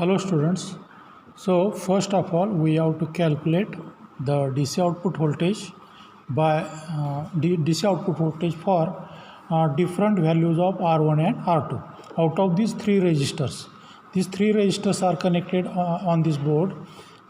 Hello students. So first of all we have to calculate the DC output voltage by DC output voltage for different values of R1 and R2 out of these three resistors. These three resistors are connected on this board.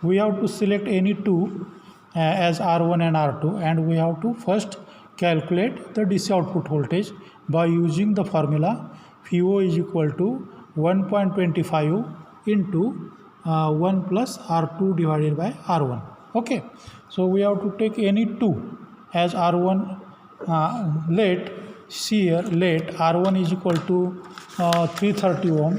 We have to select any two as R1 and R2, and we have to first calculate the DC output voltage by using the formula VO is equal to 1.25 into 1 plus R2 divided by R1. Okay, so we have to take any two as R1. Let R1 is equal to 330 ohm.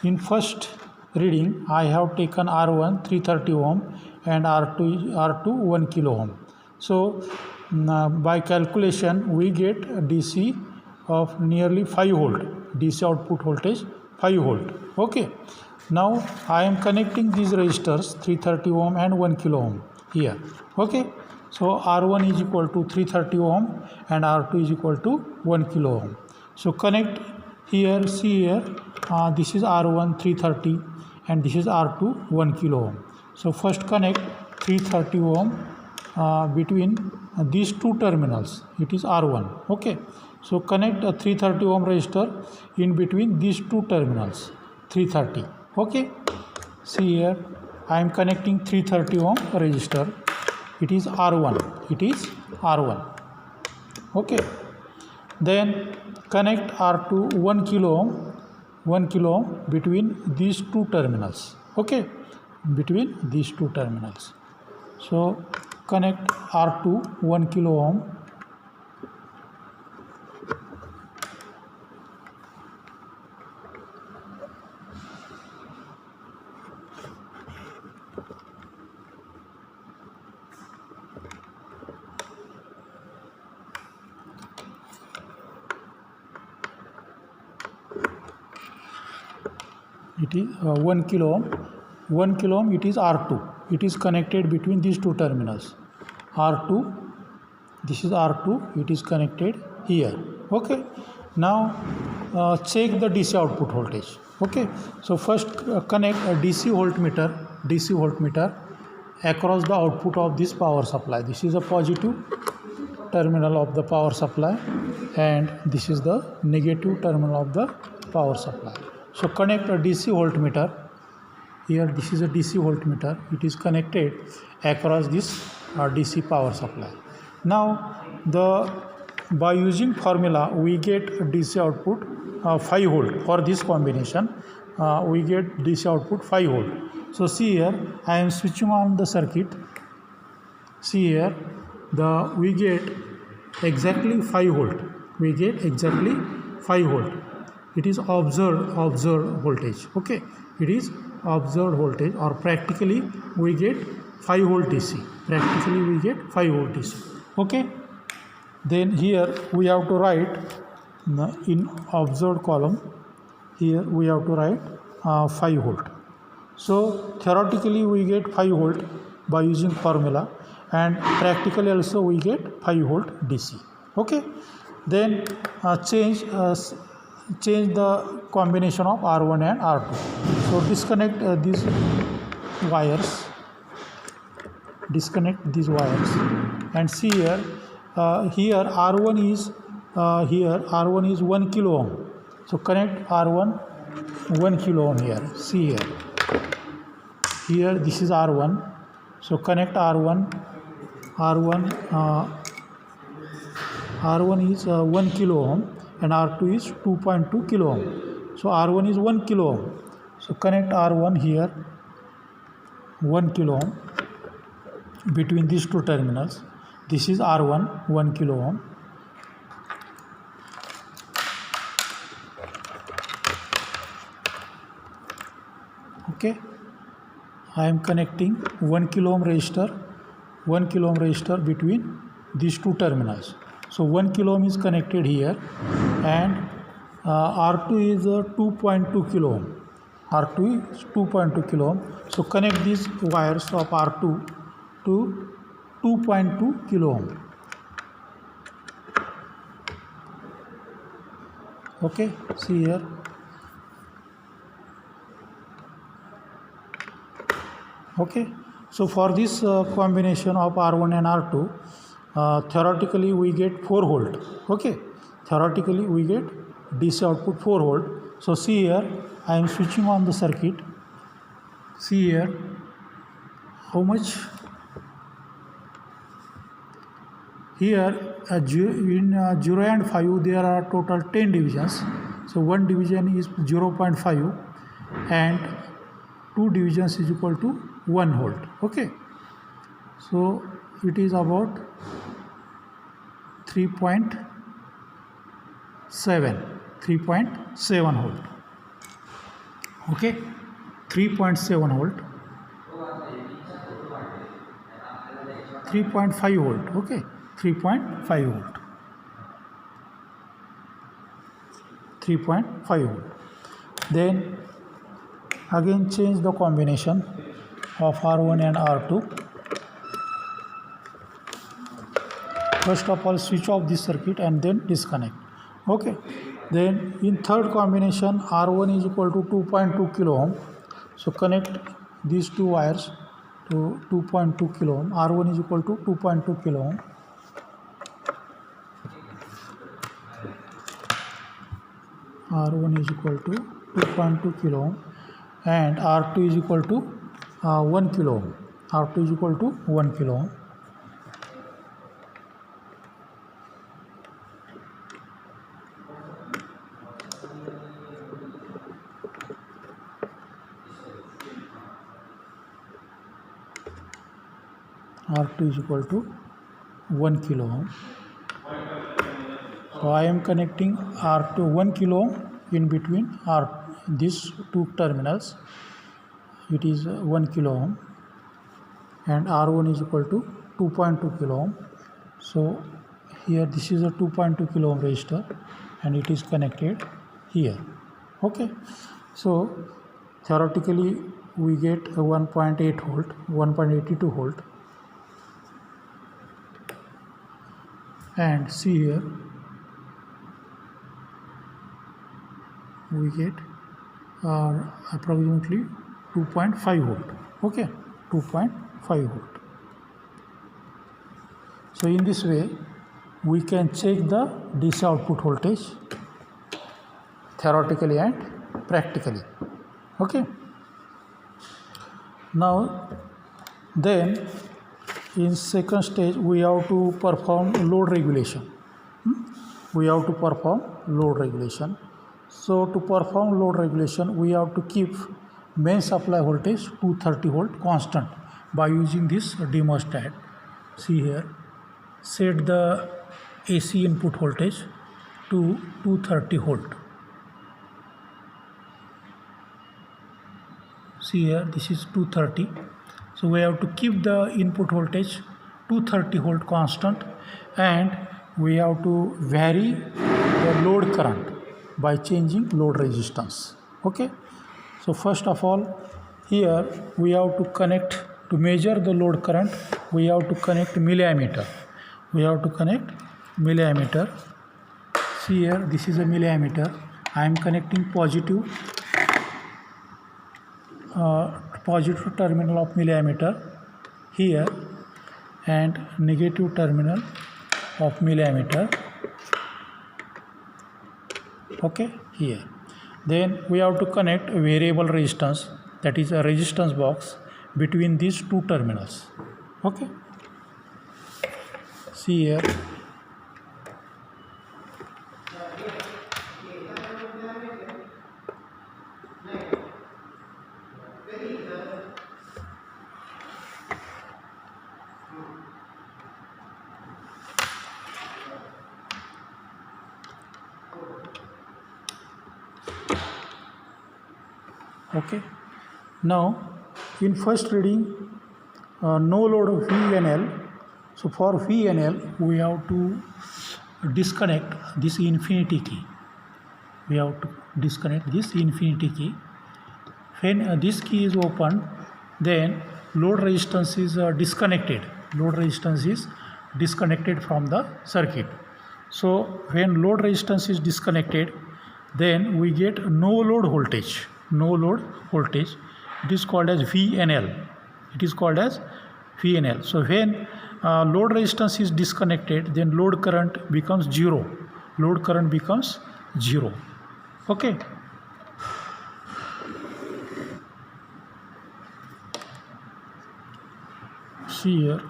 In first reading I have taken R1 330 ohm and R2 1 kilo ohm. So by calculation we get DC of nearly 5 volt, DC output voltage 5 volt. Okay, now I am connecting these resistors 330 ohm and 1 kilo ohm here. Okay, so R1 is equal to 330 ohm and R2 is equal to 1 kilo ohm. So connect here, see here, this is R1 330 and this is R2 1 kilo ohm. So first connect 330 ohm between these two terminals, it is R1. Okay, so connect a 330 ohm resistor in between these two terminals 330. Okay, see here I am connecting 330 ohm resistor, it is R1. Okay, then connect R2 1 kilo ohm between these two terminals. Okay, between these two terminals. So connect R2 1 kilo ohm. It is 1 kilo ohm, it is R2. It is connected between these two terminals. R2, this is R2, it is connected here. Okay, now check the DC output voltage. Okay, so first connect a DC voltmeter across the output of this power supply. This is a positive terminal of the power supply and this is the negative terminal of the power supply. So connect a DC voltmeter here. This is a DC voltmeter, it is connected across this DC power supply. Now by using formula we get DC output 5 volt. For this combination we get DC output 5 volt. So see here I am switching on the circuit. See here we get exactly 5 volt. We get exactly 5 volt. It is observed voltage. Okay, it is observed voltage, or practically we get 5 volt DC. Practically we get 5 volt DC. Okay, then here we have to write in observed column. Here we have to write 5 volt. So theoretically we get 5 volt by using formula, and practically also we get 5 volt DC. Okay, then change the combination of R1 and R2. So disconnect these wires. Disconnect these wires and see here. Here R1 is 1 kilo ohm. So connect R1 1 kilo ohm here. See here. Here this is R1. So connect R1 is 1 kilo ohm and R2 is 2.2 kilo ohm. So R1 is 1 kilo ohm. So connect R1 here 1 kilo ohm between these two terminals. This is R1 1 kilo ohm. Okay, I am connecting 1 kilo ohm resistor between these two terminals. So 1 kilo ohm is connected here and R2 is 2.2 kilo ohm. R2 is 2.2 kilo ohm. So connect these wires of R2 to 2.2 kilo ohm. Okay, see here Okay, so for this combination of R1 and R2, theoretically we get 4 volt. Okay, theoretically we get DC output 4 volt. So see here, I am switching on the circuit. See here, how much? Here in 0 and 5 there are total 10 divisions. So one division is 0.5 and 2 divisions is equal to 1 volt. Okay, so it is about 3.7 volt. Okay, 3.7 volt, 3.5 volt. Okay, 3.5 volt, 3.5 volt. Then again change the combination of R1 and R2. First of all switch off this circuit and then disconnect. Okay, then in third combination R1 is equal to 2.2 kilo ohm. So connect these two wires to 2.2 kilo ohm. R1 is equal to 2.2 kilo ohm. R1 is equal to 2.2 kilo ohm and R2 is equal to 1 kilo ohm. R2 is equal to 1 kilo ohm. R2 is equal to 1 kilo ohm. So I am connecting R2 1 kilo ohm in between these two terminals. It is 1 kilo ohm and R1 is equal to 2.2 kilo ohm. So here this is a 2.2 kilo ohm resistor and it is connected here. Okay, so theoretically we get a 1.8 volt, 1.82 volt. And see here we get approximately 2.5 volt. Okay, 2.5 volt. So in this way we can check the DC output voltage theoretically and practically. Okay, now then in second stage we have to perform load regulation. We have to perform load regulation. So to perform load regulation we have to keep main supply voltage 230 volt constant by using this thermostat. See here, set the AC input voltage to 230 volt. See here, this is 230. So we have to keep the input voltage 230 volt constant and we have to vary the load current by changing load resistance. Okay, so first of all here we have to connect, to measure the load current we have to connect milliammeter. We have to connect milliammeter. See here, this is a milliammeter. I am connecting positive terminal of milliammeter here and negative terminal of milliammeter. Okay, here. Then we have to connect a variable resistance, that is a resistance box, between these two terminals. Okay, see here. Okay, now in first reading no load VNL. So for VNL we have to disconnect this infinity key. We have to disconnect this infinity key. When this key is opened, then load resistance is disconnected. Load resistance is disconnected from the circuit. So when load resistance is disconnected, then we get no load voltage. No load voltage. It is called as VNL. It is called as VNL. So when load resistance is disconnected, then load current becomes zero. Load current becomes zero. Okay. See here.